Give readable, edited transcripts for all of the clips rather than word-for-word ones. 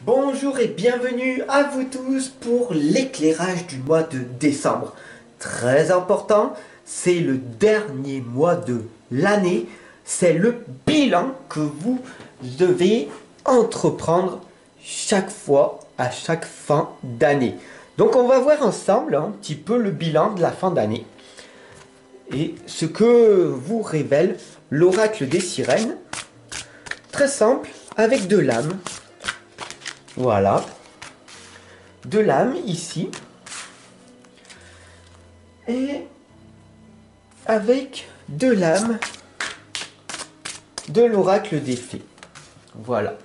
Bonjour et bienvenue à vous tous pour l'éclairage du mois de décembre. Très important, c'est le dernier mois de l'année. C'est le bilan que vous devez entreprendre chaque fois, à chaque fin d'année. Donc on va voir ensemble un petit peu le bilan de la fin d'année. Et ce que vous révèle l'oracle des sirènes. Très simple, avec deux lames. Voilà. Deux lames ici. Et avec deux lames de l'oracle des fées. Voilà.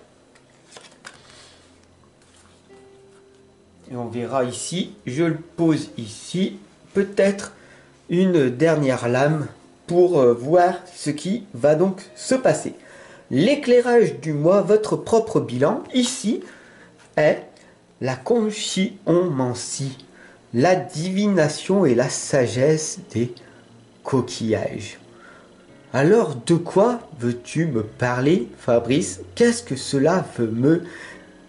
Et on verra ici, je le pose ici, peut-être une dernière lame pour voir ce qui va donc se passer. L'éclairage du mois, votre propre bilan, ici, est la conchyomancie, la divination et la sagesse des coquillages. Alors, de quoi veux-tu me parler, Fabrice? Qu'est-ce que cela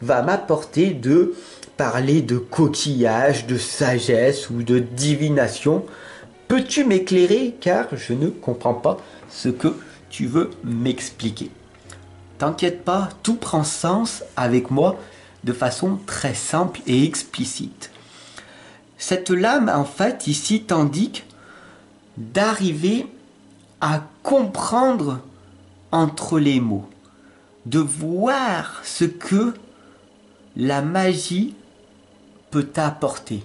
va m'apporter de parler de coquillages, de sagesse ou de divination? Peux-tu m'éclairer, car je ne comprends pas ce que tu veux m'expliquer. T'inquiète pas, tout prend sens avec moi de façon très simple et explicite. Cette lame, en fait, ici, t'indique d'arriver à comprendre entre les mots, de voir ce que la magie peut t'apporter,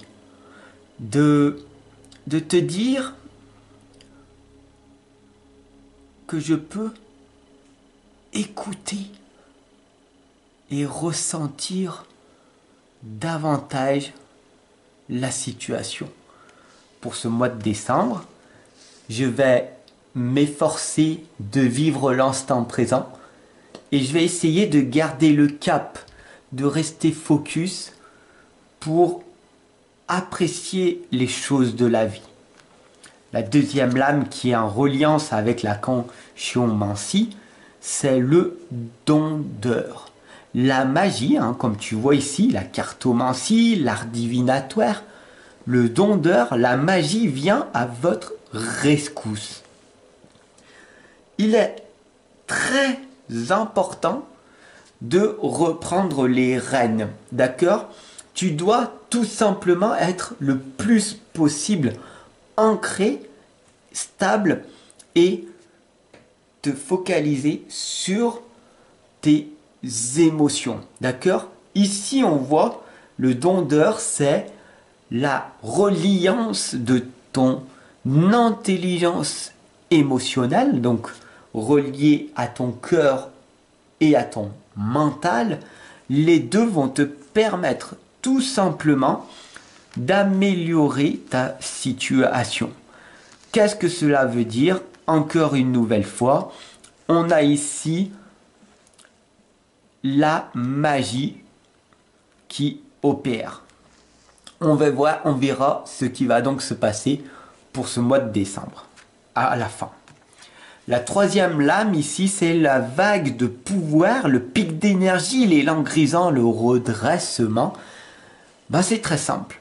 de te dire que je peux écouter et ressentir davantage la situation. Pour ce mois de décembre, je vais m'efforcer de vivre l'instant présent et je vais essayer de garder le cap, de rester focus pour apprécier les choses de la vie. La deuxième lame qui est en reliance avec la conchyomancie, c'est le dondeur. La magie, comme tu vois ici, la cartomancie, l'art divinatoire, le dondeur, la magie vient à votre rescousse. Il est très important de reprendre les rênes, d'accord? Tu dois tout simplement être le plus possible ancré, stable et te focaliser sur tes émotions, d'accord? Ici, on voit le dondeur, c'est la reliance de ton intelligence émotionnelle, donc relié à ton cœur et à ton mental. Les deux vont te permettre tout simplement d'améliorer ta situation. Qu'est-ce que cela veut dire? Encore une nouvelle fois, on a ici la magie qui opère. On verra ce qui va donc se passer pour ce mois de décembre, à la fin. La troisième lame ici, c'est la vague de pouvoir, le pic d'énergie, l'élan grisant, le redressement. C'est très simple.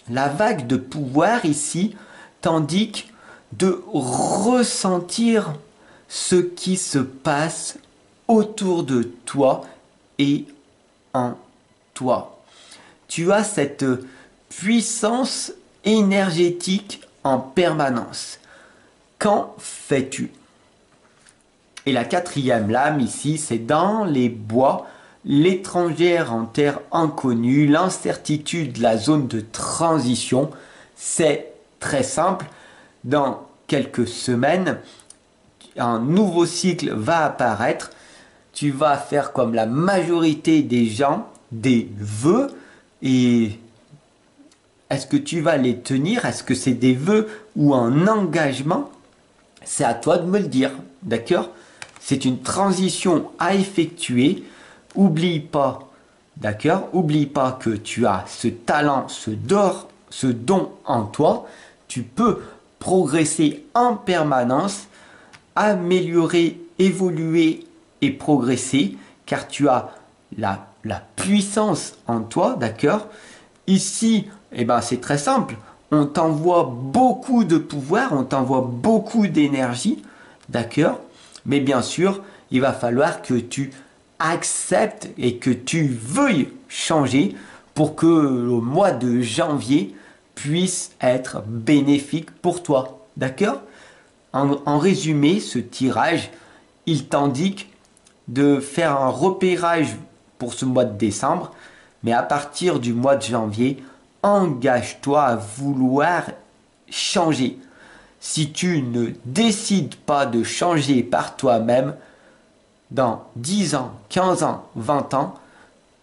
La vague de pouvoir ici t'indique de ressentir ce qui se passe autour de toi et en toi. Tu as cette puissance énergétique en permanence. Qu'en fais-tu? Et la quatrième lame ici, c'est dans les bois, l'étrangère en terre inconnue, l'incertitude, la zone de transition. C'est très simple. Dans quelques semaines, un nouveau cycle va apparaître. Tu vas faire comme la majorité des gens, des vœux. Et est-ce que tu vas les tenir? Est-ce que c'est des vœux ou un engagement? C'est à toi de me le dire, d'accord? C'est une transition à effectuer. Oublie pas, d'accord? Oublie pas que tu as ce talent, ce don en toi. Tu peux progresser en permanence, améliorer, évoluer et progresser, car tu as la puissance en toi, d'accord? Ici, eh ben, c'est très simple. On t'envoie beaucoup de pouvoir, on t'envoie beaucoup d'énergie, d'accord? Mais bien sûr, il va falloir que tu acceptes et que tu veuilles changer pour que le mois de janvier puisse être bénéfique pour toi, d'accord? En résumé, ce tirage, il t'indique de faire un repérage pour ce mois de décembre, mais à partir du mois de janvier, engage-toi à vouloir changer. Si tu ne décides pas de changer par toi-même, dans 10 ans, 15 ans, 20 ans,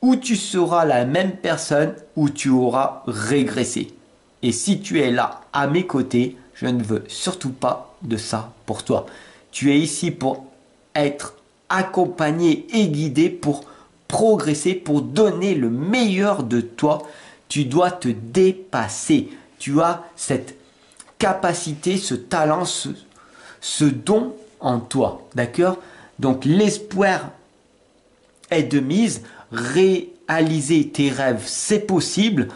ou tu seras la même personne ou tu auras régressé. Et si tu es là à mes côtés, je ne veux surtout pas de ça pour toi. Tu es ici pour être accompagné et guidé pour progresser, pour donner le meilleur de toi. Tu dois te dépasser. Tu as cette capacité, ce talent, ce don en toi. D'accord? Donc l'espoir est de mise. Réaliser tes rêves, c'est possible.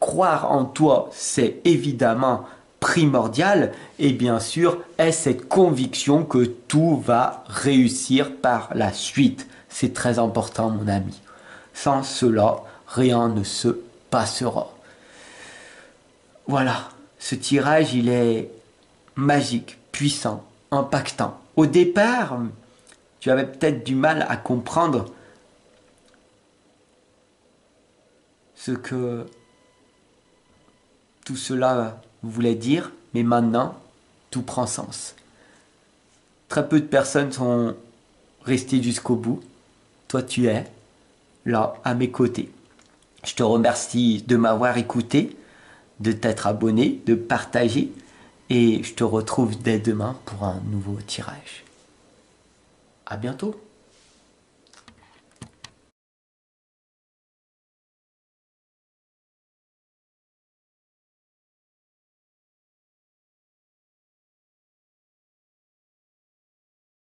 Croire en toi, c'est évidemment primordial. Et bien sûr, est cette conviction que tout va réussir par la suite. C'est très important, mon ami. Sans cela, rien ne se passera. Voilà, ce tirage, il est magique, puissant, impactant. Au départ, tu avais peut-être du mal à comprendre ce que tout cela voulait dire, mais maintenant, tout prend sens. Très peu de personnes sont restées jusqu'au bout. Toi, tu es là, à mes côtés. Je te remercie de m'avoir écouté, de t'être abonné, de partager, et je te retrouve dès demain pour un nouveau tirage. À bientôt.